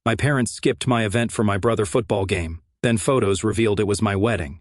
My parents skipped my event for my brother's football game, then photos revealed it was my wedding.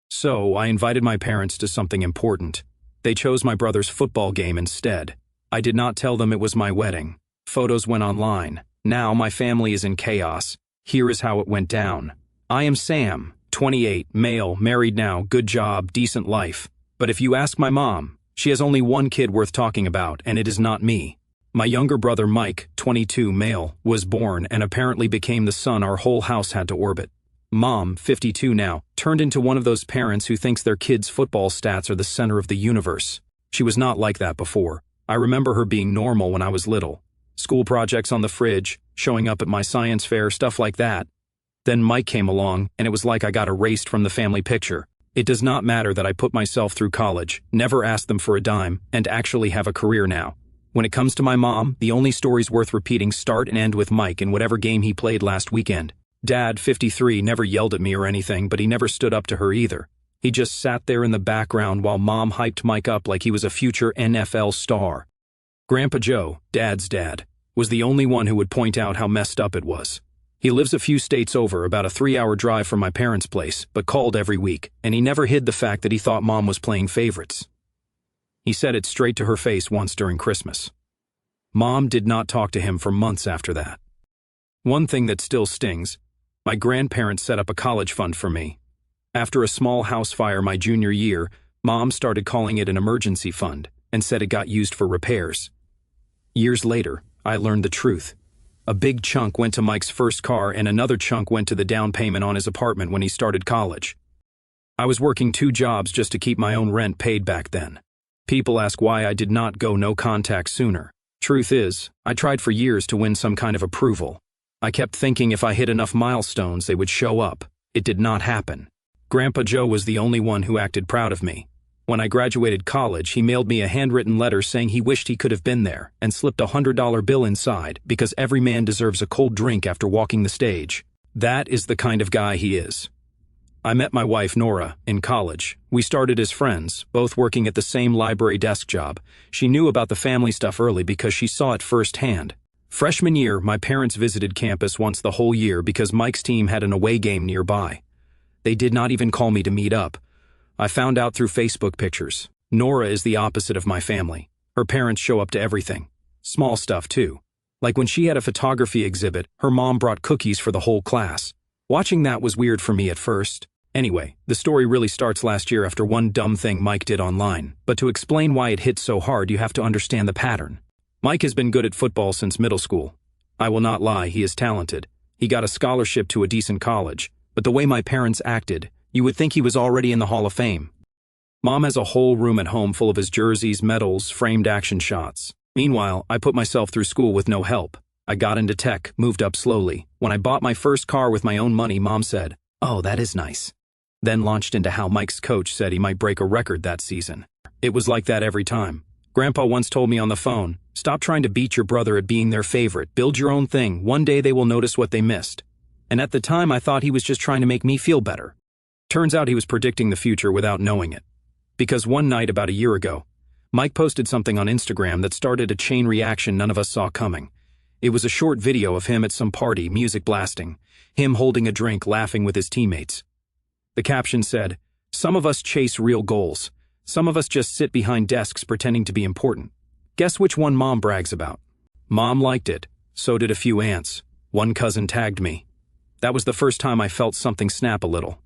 So, I invited my parents to something important. They chose my brother's football game instead. I did not tell them it was my wedding. Photos went online. Now my family is in chaos. Here is how it went down. I am Sam, 28, male, married now, good job, decent life. But if you ask my mom, she has only one kid worth talking about, and it is not me. My younger brother Mike, 22, male, was born and apparently became the son our whole house had to orbit. Mom, 52 now, turned into one of those parents who thinks their kids' football stats are the center of the universe. She was not like that before. I remember her being normal when I was little. School projects on the fridge, showing up at my science fair, stuff like that. Then Mike came along, and it was like I got erased from the family picture. It does not matter that I put myself through college, never asked them for a dime, and actually have a career now. When it comes to my mom, the only stories worth repeating start and end with Mike in whatever game he played last weekend. Dad, 53, never yelled at me or anything, but he never stood up to her either. He just sat there in the background while Mom hyped Mike up like he was a future NFL star. Grandpa Joe, Dad's dad, was the only one who would point out how messed up it was. He lives a few states over, about a 3-hour drive from my parents' place, but called every week, and he never hid the fact that he thought Mom was playing favorites. He said it straight to her face once during Christmas. Mom did not talk to him for months after that. One thing that still stings: my grandparents set up a college fund for me. After a small house fire my junior year, Mom started calling it an emergency fund and said it got used for repairs. Years later, I learned the truth. A big chunk went to Mike's first car and another chunk went to the down payment on his apartment when he started college. I was working 2 jobs just to keep my own rent paid back then. People ask why I did not go no contact sooner. Truth is, I tried for years to win some kind of approval. I kept thinking if I hit enough milestones they would show up. It did not happen. Grandpa Joe was the only one who acted proud of me. When I graduated college, he mailed me a handwritten letter saying he wished he could have been there and slipped a $100 bill inside because every man deserves a cold drink after walking the stage. That is the kind of guy he is. I met my wife Nora in college. We started as friends, both working at the same library desk job. She knew about the family stuff early because she saw it firsthand. Freshman year, my parents visited campus once the whole year because Mike's team had an away game nearby. They did not even call me to meet up. I found out through Facebook pictures. Nora is the opposite of my family. Her parents show up to everything. Small stuff too. Like when she had a photography exhibit, her mom brought cookies for the whole class. Watching that was weird for me at first. Anyway, the story really starts last year after one dumb thing Mike did online. But to explain why it hit so hard, you have to understand the pattern. Mike has been good at football since middle school. I will not lie, he is talented. He got a scholarship to a decent college, but the way my parents acted, you would think he was already in the Hall of Fame. Mom has a whole room at home full of his jerseys, medals, framed action shots. Meanwhile, I put myself through school with no help. I got into tech, moved up slowly. When I bought my first car with my own money, Mom said, "Oh, that is nice." Then launched into how Mike's coach said he might break a record that season. It was like that every time. Grandpa once told me on the phone, "Stop trying to beat your brother at being their favorite. Build your own thing. One day they will notice what they missed." And at the time I thought he was just trying to make me feel better. Turns out he was predicting the future without knowing it. Because one night about a year ago, Mike posted something on Instagram that started a chain reaction none of us saw coming. It was a short video of him at some party, music blasting, him holding a drink, laughing with his teammates. The caption said, "Some of us chase real goals. Some of us just sit behind desks pretending to be important." Guess which one Mom brags about? Mom liked it. So did a few aunts. One cousin tagged me. That was the first time I felt something snap a little.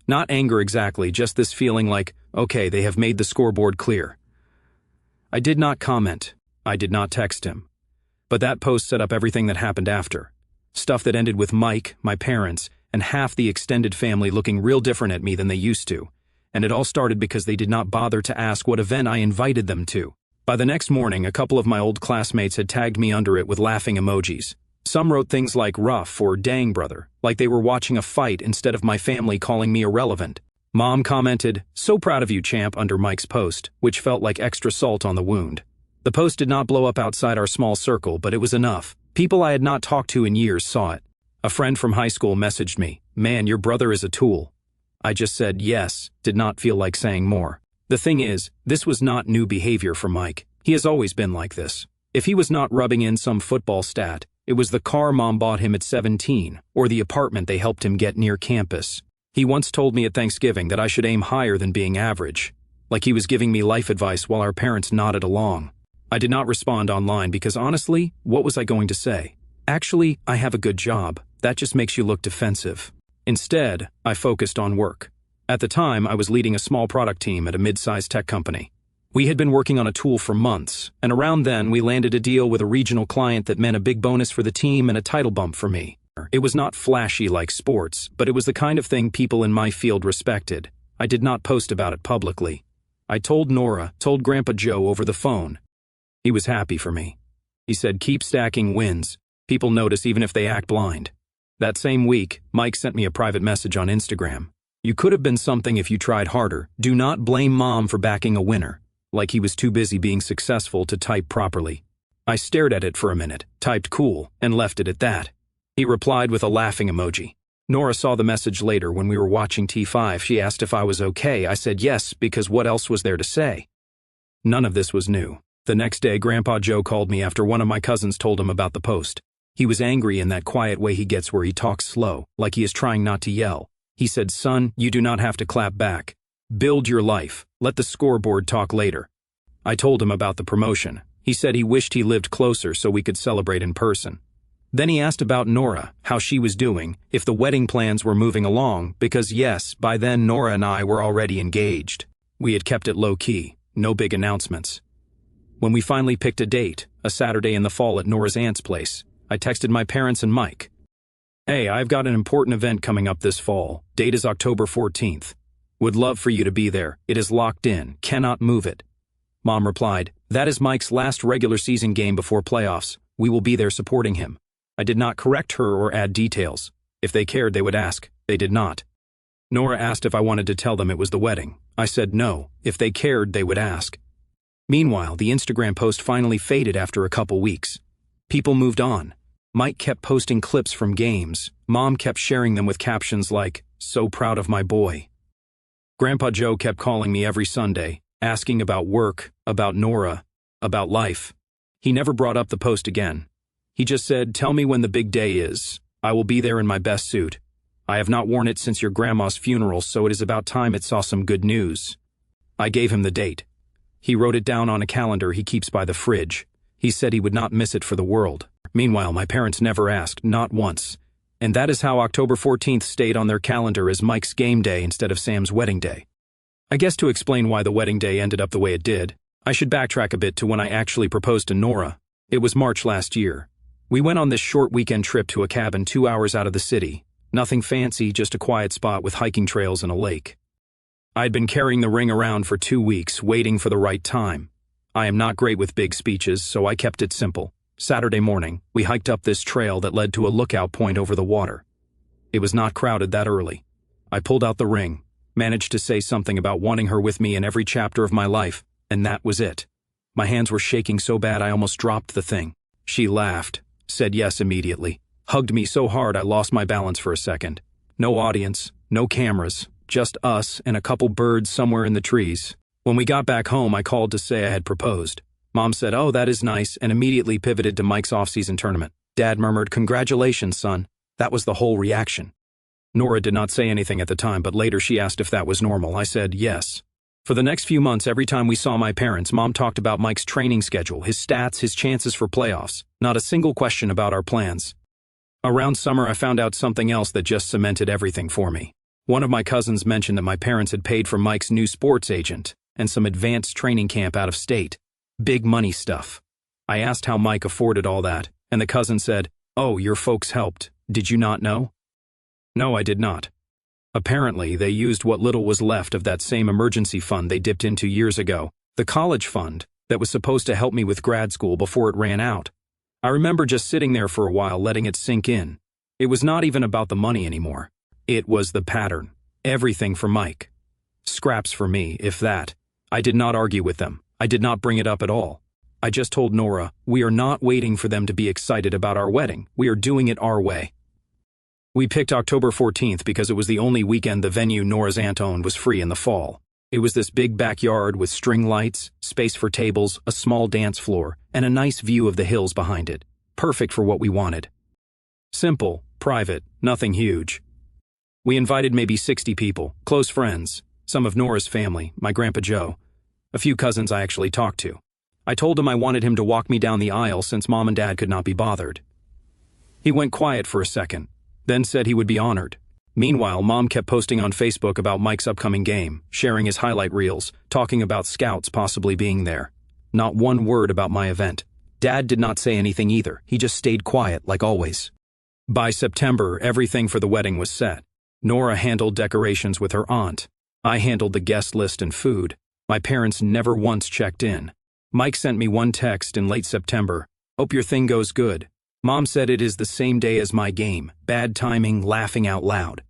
Not anger exactly, just this feeling like, okay, they have made the scoreboard clear. I did not comment. I did not text him. But that post set up everything that happened after. Stuff that ended with Mike, my parents, and half the extended family looking real different at me than they used to. And it all started because they did not bother to ask what event I invited them to. By the next morning, a couple of my old classmates had tagged me under it with laughing emojis. Some wrote things like rough or dang brother, like they were watching a fight instead of my family calling me irrelevant. Mom commented, "So proud of you, champ," under Mike's post, which felt like extra salt on the wound. The post did not blow up outside our small circle, but it was enough. People I had not talked to in years saw it. A friend from high school messaged me, "Man, your brother is a tool." I just said yes, did not feel like saying more. The thing is, this was not new behavior for Mike. He has always been like this. If he was not rubbing in some football stat, It was the car Mom bought him at 17, or the apartment they helped him get near campus. He once told me at Thanksgiving that I should aim higher than being average, like he was giving me life advice while our parents nodded along. I did not respond online because honestly, what was I going to say? Actually, I have a good job. That just makes you look defensive. Instead, I focused on work. At the time, I was leading a small product team at a mid-sized tech company. We had been working on a tool for months, and around then we landed a deal with a regional client that meant a big bonus for the team and a title bump for me. It was not flashy like sports, but it was the kind of thing people in my field respected. I did not post about it publicly. I told Grandpa Joe over the phone. He was happy for me. He said, "Keep stacking wins. People notice even if they act blind." That same week, Mike sent me a private message on Instagram. "You could have been something if you tried harder. Do not blame Mom for backing a winner." Like he was too busy being successful to type properly. I stared at it for a minute, typed cool, and left it at that. He replied with a laughing emoji. Nora saw the message later when we were watching T5. She asked if I was okay. I said yes, because what else was there to say? None of this was new. The next day, Grandpa Joe called me after one of my cousins told him about the post. He was angry in that quiet way he gets where he talks slow, like he is trying not to yell. He said, "Son, you do not have to clap back. Build your life. Let the scoreboard talk later." I told him about the promotion. He said he wished he lived closer so we could celebrate in person. Then he asked about Nora, how she was doing, if the wedding plans were moving along, because yes, by then Nora and I were already engaged. We had kept it low-key, no big announcements. When we finally picked a date, a Saturday in the fall at Nora's aunt's place, I texted my parents and Mike. "Hey, I've got an important event coming up this fall. Date is October 14th. Would love for you to be there. It is locked in. Cannot move it." Mom replied, "That is Mike's last regular season game before playoffs. We will be there supporting him." I did not correct her or add details. If they cared, they would ask. They did not. Nora asked if I wanted to tell them it was the wedding. I said no. If they cared, they would ask. Meanwhile, the Instagram post finally faded after a couple weeks. People moved on. Mike kept posting clips from games. Mom kept sharing them with captions like, "So proud of my boy." Grandpa Joe kept calling me every Sunday, asking about work, about Nora, about life. He never brought up the post again. He just said, "Tell me when the big day is. I will be there in my best suit. I have not worn it since your grandma's funeral, so it is about time it saw some good news." I gave him the date. He wrote it down on a calendar he keeps by the fridge. He said he would not miss it for the world. Meanwhile, my parents never asked, not once. And that is how October 14th stayed on their calendar as Mike's game day instead of Sam's wedding day. I guess to explain why the wedding day ended up the way it did, I should backtrack a bit to when I actually proposed to Nora. It was March last year. We went on this short weekend trip to a cabin 2 hours out of the city. Nothing fancy, just a quiet spot with hiking trails and a lake. I'd been carrying the ring around for 2 weeks, waiting for the right time. I am not great with big speeches, so I kept it simple. Saturday morning, we hiked up this trail that led to a lookout point over the water. It was not crowded that early. I pulled out the ring, managed to say something about wanting her with me in every chapter of my life, and that was it. My hands were shaking so bad I almost dropped the thing. She laughed, said yes immediately, hugged me so hard I lost my balance for a second. No audience, no cameras, just us and a couple birds somewhere in the trees. When we got back home, I called to say I had proposed. Mom said, "Oh, that is nice," and immediately pivoted to Mike's off-season tournament. Dad murmured, "Congratulations, son." That was the whole reaction. Nora did not say anything at the time, but later she asked if that was normal. I said yes. For the next few months, every time we saw my parents, Mom talked about Mike's training schedule, his stats, his chances for playoffs. Not a single question about our plans. Around summer, I found out something else that just cemented everything for me. One of my cousins mentioned that my parents had paid for Mike's new sports agent and some advanced training camp out of state. Big money stuff. I asked how Mike afforded all that, and the cousin said, "Oh, your folks helped. Did you not know?" No, I did not. Apparently, they used what little was left of that same emergency fund they dipped into years ago, the college fund that was supposed to help me with grad school before it ran out. I remember just sitting there for a while letting it sink in. It was not even about the money anymore. It was the pattern. Everything for Mike. Scraps for me, if that. I did not argue with them. I did not bring it up at all. I just told Nora, we are not waiting for them to be excited about our wedding. We are doing it our way. We picked October 14th because it was the only weekend the venue Nora's aunt owned was free in the fall. It was this big backyard with string lights, space for tables, a small dance floor, and a nice view of the hills behind it. perfect for what we wanted. Simple, private, nothing huge. We invited maybe 60 people, close friends, some of Nora's family, my Grandpa Joe, a few cousins I actually talked to. I told him I wanted him to walk me down the aisle since Mom and Dad could not be bothered. He went quiet for a second, then said he would be honored. Meanwhile, Mom kept posting on Facebook about Mike's upcoming game, sharing his highlight reels, talking about scouts possibly being there. Not one word about my event. Dad did not say anything either, he just stayed quiet like always. By September, everything for the wedding was set. Nora handled decorations with her aunt. I handled the guest list and food. My parents never once checked in. Mike sent me one text in late September. Hope your thing goes good. Mom said it is the same day as my game. Bad timing, laughing out loud.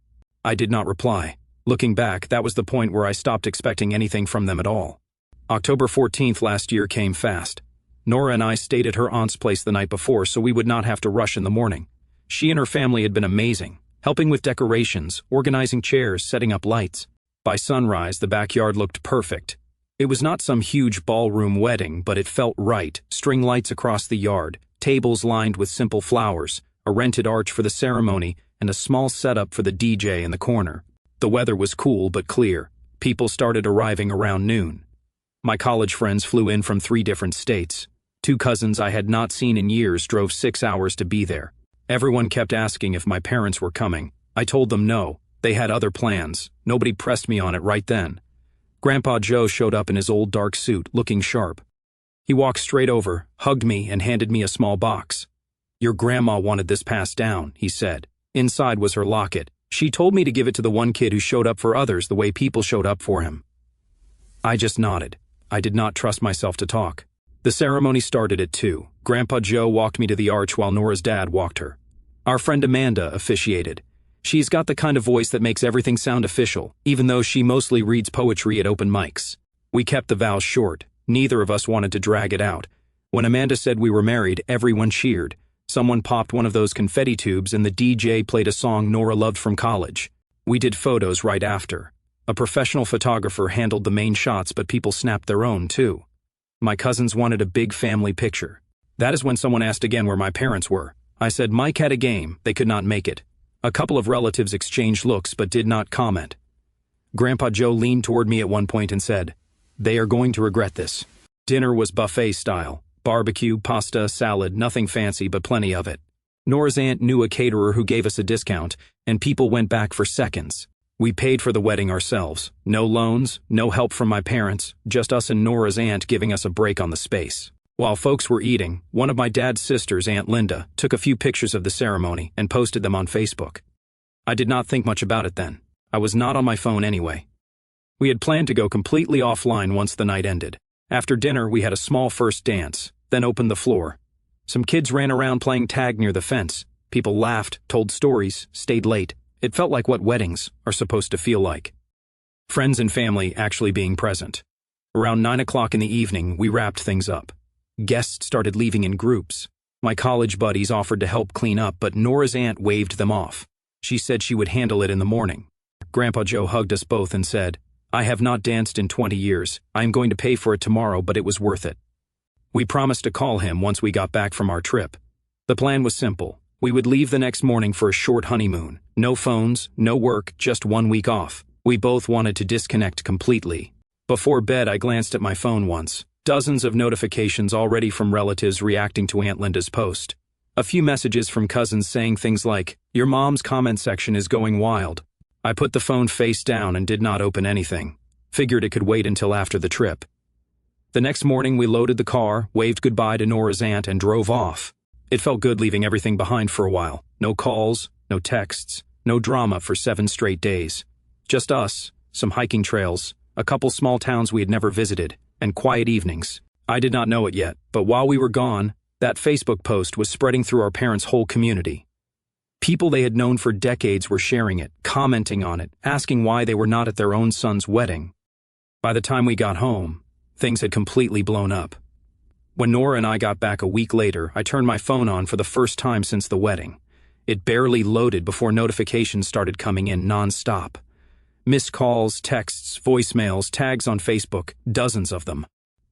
I did not reply. Looking back, that was the point where I stopped expecting anything from them at all. October 14th last year came fast. Nora and I stayed at her aunt's place the night before so we would not have to rush in the morning. She and her family had been amazing, helping with decorations, organizing chairs, setting up lights. By sunrise, the backyard looked perfect. It was not some huge ballroom wedding, but it felt right. String lights across the yard, tables lined with simple flowers, a rented arch for the ceremony, and a small setup for the DJ in the corner. The weather was cool but clear. People started arriving around noon. My college friends flew in from 3 different states. 2 cousins I had not seen in years drove 6 hours to be there. Everyone kept asking if my parents were coming. I told them no, they had other plans. Nobody pressed me on it right then. Grandpa Joe showed up in his old dark suit, looking sharp. He walked straight over, hugged me, and handed me a small box. Your grandma wanted this passed down, he said. Inside was her locket. She told me to give it to the one kid who showed up for others the way people showed up for him. I just nodded. I did not trust myself to talk. The ceremony started at 2. Grandpa Joe walked me to the arch while Nora's dad walked her. Our friend Amanda officiated. She's got the kind of voice that makes everything sound official, even though she mostly reads poetry at open mics. We kept the vows short. Neither of us wanted to drag it out. When Amanda said we were married, everyone cheered. Someone popped one of those confetti tubes and the DJ played a song Nora loved from college. We did photos right after. A professional photographer handled the main shots, but people snapped their own too. My cousins wanted a big family picture. That is when someone asked again where my parents were. I said Mike had a game, they could not make it. A couple of relatives exchanged looks but did not comment. Grandpa Joe leaned toward me at one point and said, "They are going to regret this." Dinner was buffet style. Barbecue, pasta, salad, nothing fancy but plenty of it. Nora's aunt knew a caterer who gave us a discount, and people went back for seconds. We paid for the wedding ourselves. No loans, no help from my parents, just us and Nora's aunt giving us a break on the space. While folks were eating, one of my dad's sisters, Aunt Linda, took a few pictures of the ceremony and posted them on Facebook. I did not think much about it then. I was not on my phone anyway. We had planned to go completely offline once the night ended. After dinner, we had a small first dance, then opened the floor. Some kids ran around playing tag near the fence. People laughed, told stories, stayed late. It felt like what weddings are supposed to feel like. Friends and family actually being present. Around 9 o'clock in the evening, we wrapped things up. Guests started leaving in groups. My college buddies offered to help clean up, but Nora's aunt waved them off. She said she would handle it in the morning. Grandpa Joe hugged us both and said, "I have not danced in 20 years. I am going to pay for it tomorrow, but it was worth it." We promised to call him once we got back from our trip. The plan was simple. We would leave the next morning for a short honeymoon. No phones, no work, just 1 week off. We both wanted to disconnect completely. Before bed, I glanced at my phone once. Dozens of notifications already from relatives reacting to Aunt Linda's post. A few messages from cousins saying things like, "Your mom's comment section is going wild." I put the phone face down and did not open anything. Figured it could wait until after the trip. The next morning, we loaded the car, waved goodbye to Nora's aunt, and drove off. It felt good leaving everything behind for a while. No calls, no texts, no drama for 7 straight days. Just us, some hiking trails, a couple small towns we had never visited, and quiet evenings. I did not know it yet, but while we were gone, that Facebook post was spreading through our parents' whole community. People they had known for decades were sharing it, commenting on it, asking why they were not at their own son's wedding. By the time we got home, things had completely blown up. When Nora and I got back a week later, I turned my phone on for the first time since the wedding. It barely loaded before notifications started coming in non-stop. Missed calls, texts, voicemails, tags on Facebook, dozens of them.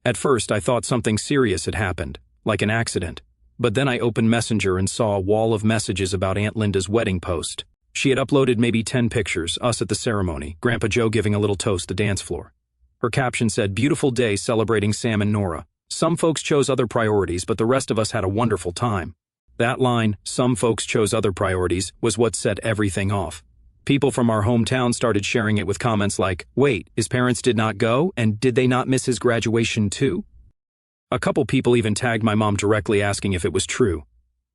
At first, I thought something serious had happened, like an accident. But then I opened Messenger and saw a wall of messages about Aunt Linda's wedding post. She had uploaded maybe 10 pictures, us at the ceremony, Grandpa Joe giving a little toast the dance floor. Her caption said, "Beautiful day celebrating Sam and Nora. Some folks chose other priorities, but the rest of us had a wonderful time." That line, "some folks chose other priorities," was what set everything off. People from our hometown started sharing it with comments like, "Wait, his parents did not go, and did they not miss his graduation too?" A couple people even tagged my mom directly asking if it was true.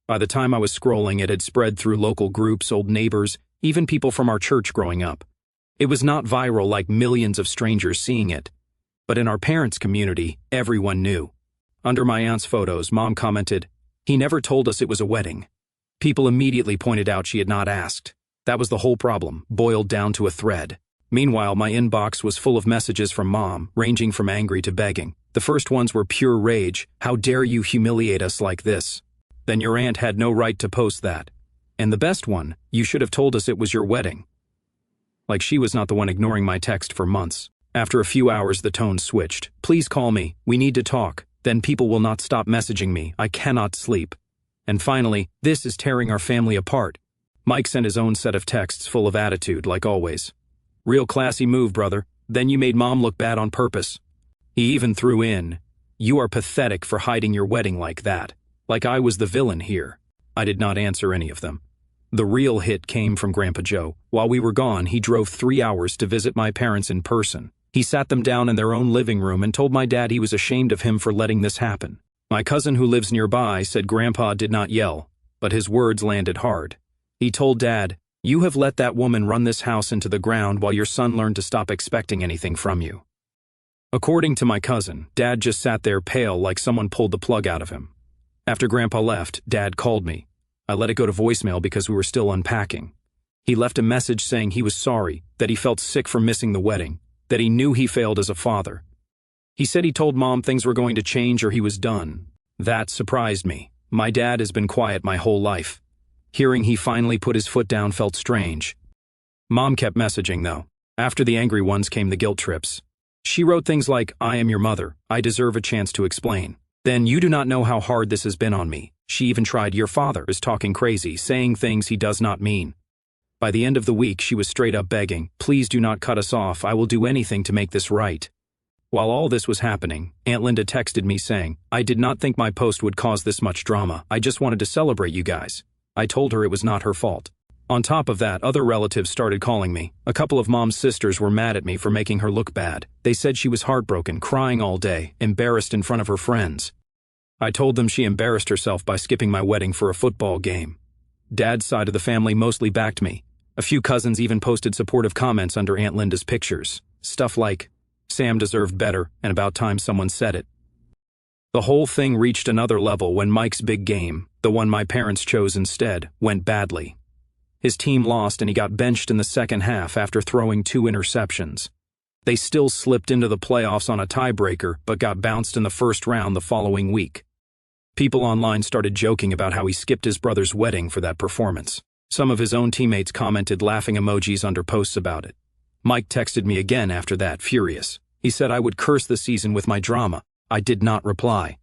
By the time I was scrolling, it had spread through local groups, old neighbors, even people from our church growing up. It was not viral like millions of strangers seeing it. But in our parents' community, everyone knew. Under my aunt's photos, Mom commented, "He never told us it was a wedding." People immediately pointed out she had not asked. That was the whole problem, boiled down to a thread. Meanwhile, my inbox was full of messages from Mom, ranging from angry to begging. The first ones were pure rage. "How dare you humiliate us like this? Then your aunt had no right to post that." And the best one, "You should have told us it was your wedding." Like she was not the one ignoring my text for months. After a few hours, the tone switched. "Please call me. We need to talk. Then people will not stop messaging me. I cannot sleep." And finally, "This is tearing our family apart." Mike sent his own set of texts full of attitude, like always. "Real classy move, brother. Then you made Mom look bad on purpose." He even threw in, "You are pathetic for hiding your wedding like that. Like I was the villain here." I did not answer any of them. The real hit came from Grandpa Joe. While we were gone, he drove 3 hours to visit my parents in person. He sat them down in their own living room and told my dad he was ashamed of him for letting this happen. My cousin who lives nearby said Grandpa did not yell, but his words landed hard. He told Dad, "You have let that woman run this house into the ground while your son learned to stop expecting anything from you." According to my cousin, Dad just sat there pale like someone pulled the plug out of him. After Grandpa left, Dad called me. I let it go to voicemail because we were still unpacking. He left a message saying he was sorry, that he felt sick from missing the wedding, that he knew he failed as a father. He said he told Mom things were going to change or he was done. That surprised me. My dad has been quiet my whole life. Hearing he finally put his foot down felt strange. Mom kept messaging though. After the angry ones came the guilt trips. She wrote things like, "I am your mother. I deserve a chance to explain. Then you do not know how hard this has been on me." She even tried, "Your father is talking crazy, saying things he does not mean." By the end of the week, she was straight up begging, "Please do not cut us off. I will do anything to make this right." While all this was happening, Aunt Linda texted me saying, "I did not think my post would cause this much drama. I just wanted to celebrate you guys." I told her it was not her fault. On top of that, other relatives started calling me. A couple of Mom's sisters were mad at me for making her look bad. They said she was heartbroken, crying all day, embarrassed in front of her friends. I told them she embarrassed herself by skipping my wedding for a football game. Dad's side of the family mostly backed me. A few cousins even posted supportive comments under Aunt Linda's pictures. Stuff like, "Sam deserved better, and about time someone said it." The whole thing reached another level when Mike's big game, the one my parents chose instead, went badly. His team lost and he got benched in the second half after throwing 2 interceptions. They still slipped into the playoffs on a tiebreaker, but got bounced in the first round the following week. People online started joking about how he skipped his brother's wedding for that performance. Some of his own teammates commented laughing emojis under posts about it. Mike texted me again after that, furious. He said I would curse the season with my drama. I did not reply.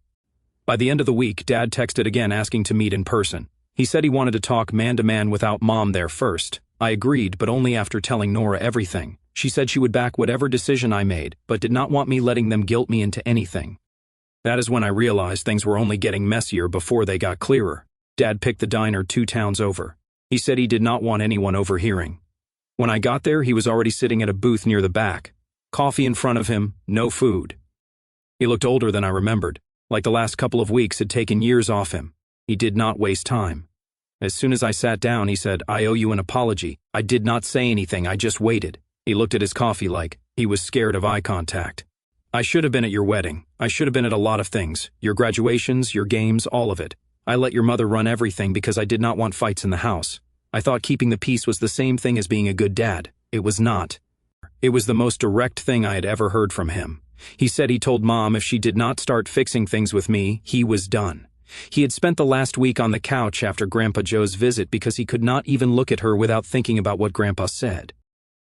By the end of the week, Dad texted again asking to meet in person. He said he wanted to talk man-to-man without Mom there first. I agreed, but only after telling Nora everything. She said she would back whatever decision I made, but did not want me letting them guilt me into anything. That is when I realized things were only getting messier before they got clearer. Dad picked the diner 2 towns over. He said he did not want anyone overhearing. When I got there, he was already sitting at a booth near the back. Coffee in front of him, no food. He looked older than I remembered, like the last couple of weeks had taken years off him. He did not waste time. As soon as I sat down, he said, "I owe you an apology." I did not say anything, I just waited. He looked at his coffee like he was scared of eye contact. "I should have been at your wedding. I should have been at a lot of things. Your graduations, your games, all of it. I let your mother run everything because I did not want fights in the house. I thought keeping the peace was the same thing as being a good dad. It was not." It was the most direct thing I had ever heard from him. He said he told Mom if she did not start fixing things with me, he was done. He had spent the last week on the couch after Grandpa Joe's visit because he could not even look at her without thinking about what Grandpa said.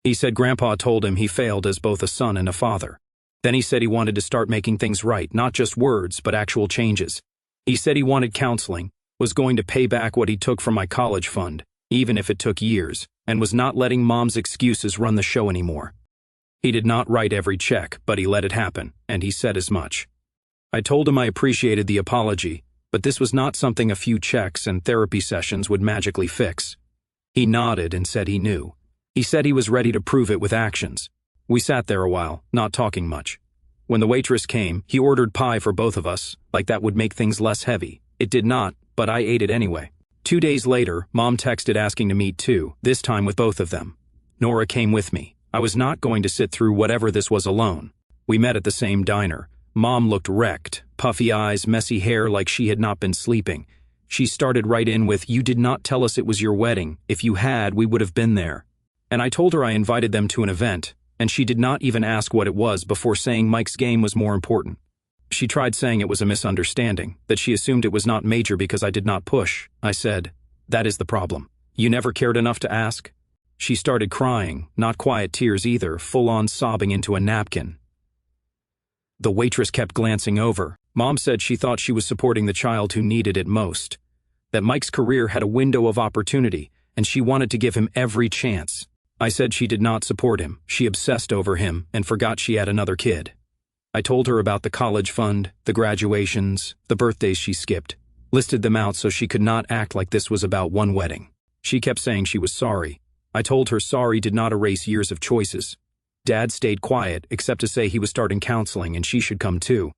He said Grandpa told him he failed as both a son and a father. Then he said he wanted to start making things right, not just words, but actual changes. He said he wanted counseling, was going to pay back what he took from my college fund, even if it took years, and was not letting Mom's excuses run the show anymore. He did not write every check, but he let it happen, and he said as much. I told him I appreciated the apology, but this was not something a few checks and therapy sessions would magically fix. He nodded and said he knew. He said he was ready to prove it with actions. We sat there a while, not talking much. When the waitress came, he ordered pie for both of us, like that would make things less heavy. It did not, but I ate it anyway. 2 days later, Mom texted asking to meet too, this time with both of them. Nora came with me. I was not going to sit through whatever this was alone. We met at the same diner. Mom looked wrecked, puffy eyes, messy hair like she had not been sleeping. She started right in with, "You did not tell us it was your wedding. If you had, we would have been there." And I told her I invited them to an event, and she did not even ask what it was before saying Mike's game was more important. She tried saying it was a misunderstanding, that she assumed it was not major because I did not push. I said, "That is the problem. You never cared enough to ask?" She started crying, not quiet tears either, full-on sobbing into a napkin. The waitress kept glancing over. Mom said she thought she was supporting the child who needed it most, that Mike's career had a window of opportunity, and she wanted to give him every chance. I said she did not support him. She obsessed over him and forgot she had another kid. I told her about the college fund, the graduations, the birthdays she skipped, listed them out so she could not act like this was about one wedding. She kept saying she was sorry. I told her sorry did not erase years of choices. Dad stayed quiet, except to say he was starting counseling and she should come too.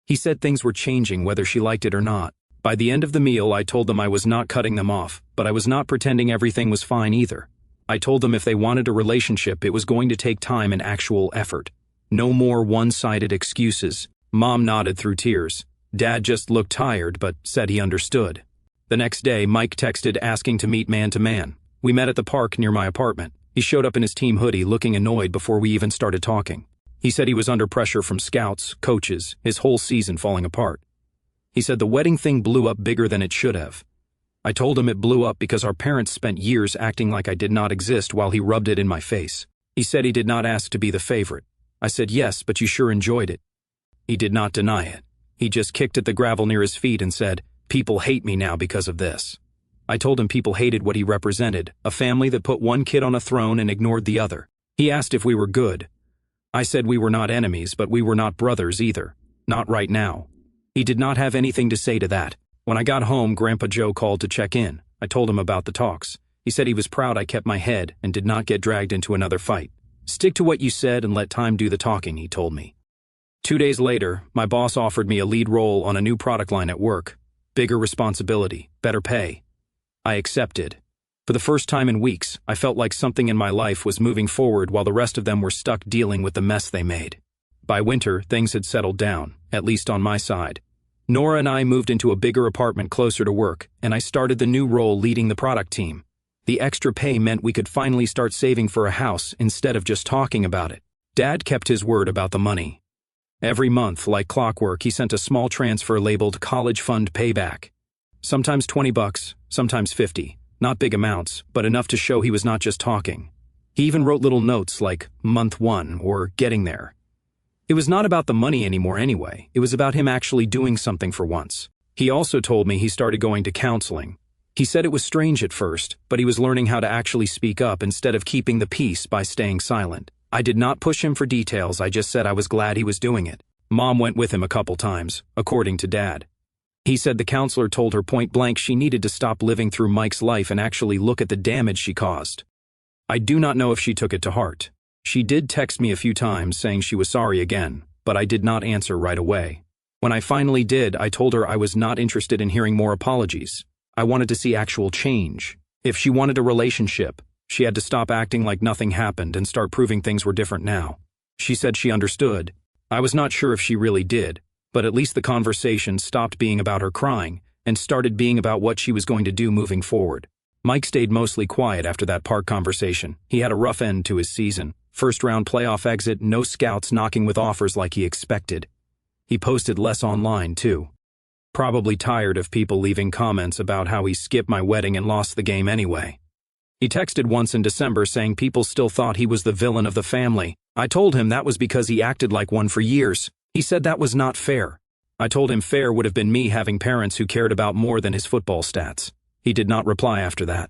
He said things were changing whether she liked it or not. By the end of the meal, I told them I was not cutting them off, but I was not pretending everything was fine either. I told them if they wanted a relationship, it was going to take time and actual effort. No more one-sided excuses. Mom nodded through tears. Dad just looked tired, but said he understood. The next day, Mike texted asking to meet man-to-man. We met at the park near my apartment. He showed up in his team hoodie, looking annoyed before we even started talking. He said he was under pressure from scouts, coaches, his whole season falling apart. He said the wedding thing blew up bigger than it should have. I told him it blew up because our parents spent years acting like I did not exist while he rubbed it in my face. He said he did not ask to be the favorite. I said yes, but you sure enjoyed it. He did not deny it. He just kicked at the gravel near his feet and said, "People hate me now because of this." I told him people hated what he represented, a family that put one kid on a throne and ignored the other. He asked if we were good. I said we were not enemies, but we were not brothers either. Not right now. He did not have anything to say to that. When I got home, Grandpa Joe called to check in. I told him about the talks. He said he was proud I kept my head and did not get dragged into another fight. "Stick to what you said and let time do the talking," he told me. 2 days later, my boss offered me a lead role on a new product line at work. Bigger responsibility, better pay. I accepted. For the first time in weeks, I felt like something in my life was moving forward while the rest of them were stuck dealing with the mess they made. By winter, things had settled down, at least on my side. Nora and I moved into a bigger apartment closer to work, and I started the new role leading the product team. The extra pay meant we could finally start saving for a house instead of just talking about it. Dad kept his word about the money. Every month, like clockwork, he sent a small transfer labeled college fund payback. Sometimes $20, sometimes $50. Not big amounts, but enough to show he was not just talking. He even wrote little notes like month 1 or getting there. It was not about the money anymore anyway. It was about him actually doing something for once. He also told me he started going to counseling. He said it was strange at first, but he was learning how to actually speak up instead of keeping the peace by staying silent. I did not push him for details, I just said I was glad he was doing it. Mom went with him a couple times, according to Dad. He said the counselor told her point blank she needed to stop living through Mike's life and actually look at the damage she caused. I do not know if she took it to heart. She did text me a few times saying she was sorry again, but I did not answer right away. When I finally did, I told her I was not interested in hearing more apologies. I wanted to see actual change. If she wanted a relationship, she had to stop acting like nothing happened and start proving things were different now. She said she understood. I was not sure if she really did, but at least the conversation stopped being about her crying and started being about what she was going to do moving forward. Mike stayed mostly quiet after that park conversation. He had a rough end to his season. First-round playoff exit, no scouts knocking with offers like he expected. He posted less online, too. Probably tired of people leaving comments about how he skipped my wedding and lost the game anyway. He texted once in December saying people still thought he was the villain of the family. I told him that was because he acted like one for years. He said that was not fair. I told him fair would have been me having parents who cared about more than his football stats. He did not reply after that.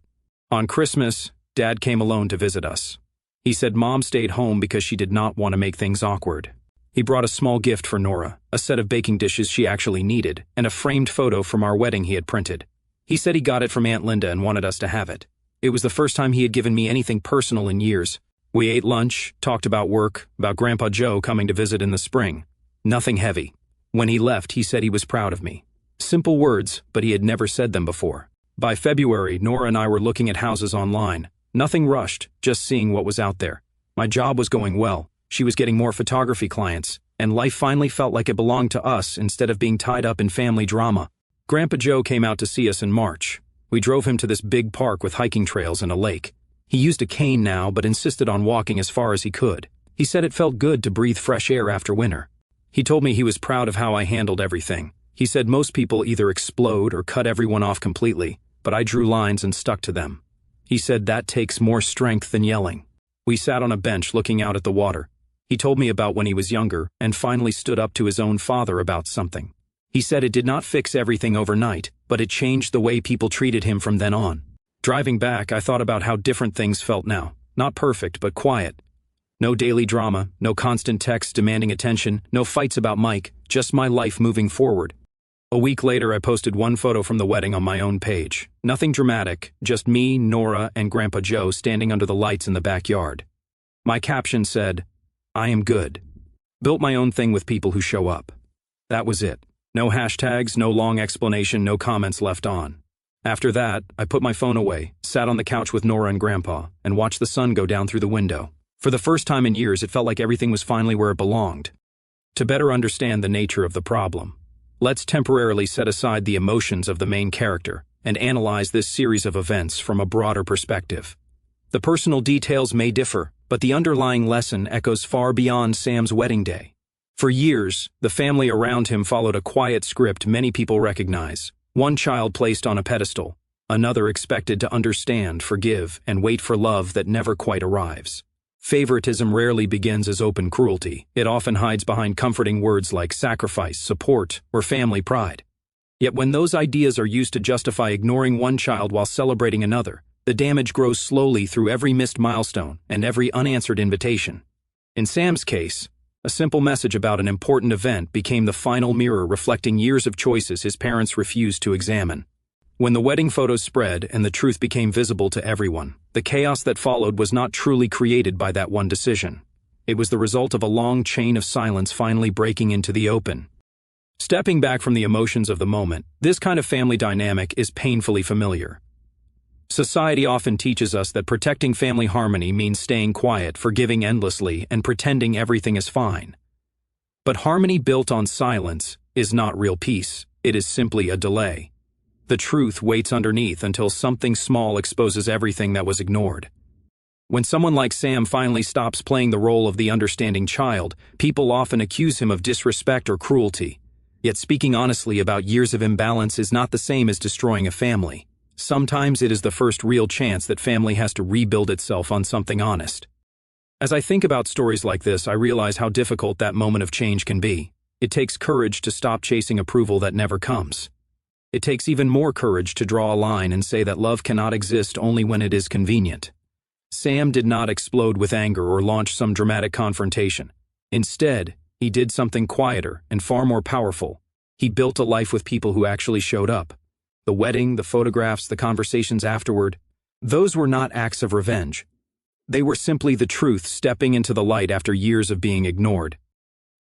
On Christmas, Dad came alone to visit us. He said Mom stayed home because she did not want to make things awkward. He brought a small gift for Nora, a set of baking dishes she actually needed, and a framed photo from our wedding he had printed. He said he got it from Aunt Linda and wanted us to have it. It was the first time he had given me anything personal in years. We ate lunch, talked about work, about Grandpa Joe coming to visit in the spring. Nothing heavy. When he left, he said he was proud of me. Simple words, but he had never said them before. By February, Nora and I were looking at houses online. Nothing rushed, just seeing what was out there. My job was going well. She was getting more photography clients, and life finally felt like it belonged to us instead of being tied up in family drama. Grandpa Joe came out to see us in March. We drove him to this big park with hiking trails and a lake. He used a cane now, but insisted on walking as far as he could. He said it felt good to breathe fresh air after winter. He told me he was proud of how I handled everything. He said most people either explode or cut everyone off completely, but I drew lines and stuck to them. He said that takes more strength than yelling. We sat on a bench looking out at the water. He told me about when he was younger and finally stood up to his own father about something. He said it did not fix everything overnight, but it changed the way people treated him from then on. Driving back, I thought about how different things felt now. Not perfect, but quiet. No daily drama, no constant texts demanding attention, no fights about Mike, just my life moving forward. A week later, I posted one photo from the wedding on my own page. Nothing dramatic, just me, Nora, and Grandpa Joe standing under the lights in the backyard. My caption said, "I am good. Built my own thing with people who show up." That was it. No hashtags, no long explanation, no comments left on. After that, I put my phone away, sat on the couch with Nora and Grandpa, and watched the sun go down through the window. For the first time in years, it felt like everything was finally where it belonged. To better understand the nature of the problem, let's temporarily set aside the emotions of the main character and analyze this series of events from a broader perspective. The personal details may differ, but the underlying lesson echoes far beyond Sam's wedding day. For years, the family around him followed a quiet script many people recognize. One child placed on a pedestal, another expected to understand, forgive, and wait for love that never quite arrives. Favoritism rarely begins as open cruelty. It often hides behind comforting words like sacrifice, support, or family pride. Yet when those ideas are used to justify ignoring one child while celebrating another, the damage grows slowly through every missed milestone and every unanswered invitation. In Sam's case, a simple message about an important event became the final mirror reflecting years of choices his parents refused to examine. When the wedding photos spread and the truth became visible to everyone, the chaos that followed was not truly created by that one decision. It was the result of a long chain of silence finally breaking into the open. Stepping back from the emotions of the moment, this kind of family dynamic is painfully familiar. Society often teaches us that protecting family harmony means staying quiet, forgiving endlessly, and pretending everything is fine. But harmony built on silence is not real peace. It is simply a delay. The truth waits underneath until something small exposes everything that was ignored. When someone like Sam finally stops playing the role of the understanding child, people often accuse him of disrespect or cruelty. Yet speaking honestly about years of imbalance is not the same as destroying a family. Sometimes it is the first real chance that family has to rebuild itself on something honest. As I think about stories like this, I realize how difficult that moment of change can be. It takes courage to stop chasing approval that never comes. It takes even more courage to draw a line and say that love cannot exist only when it is convenient. Sam did not explode with anger or launch some dramatic confrontation. Instead, he did something quieter and far more powerful. He built a life with people who actually showed up. The wedding, the photographs, the conversations afterward, those were not acts of revenge. They were simply the truth stepping into the light after years of being ignored.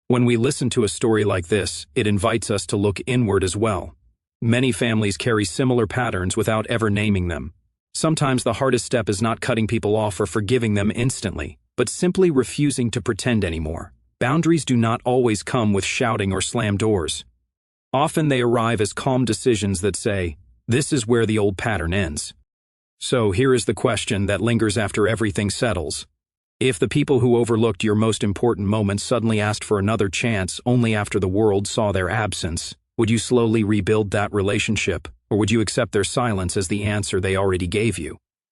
When we listen to a story like this, it invites us to look inward as well. Many families carry similar patterns without ever naming them. Sometimes the hardest step is not cutting people off or forgiving them instantly, but simply refusing to pretend anymore. Boundaries do not always come with shouting or slam doors. Often they arrive as calm decisions that say, "This is where the old pattern ends." So here is the question that lingers after everything settles. If the people who overlooked your most important moments suddenly asked for another chance only after the world saw their absence, would you slowly rebuild that relationship, or would you accept their silence as the answer they already gave you?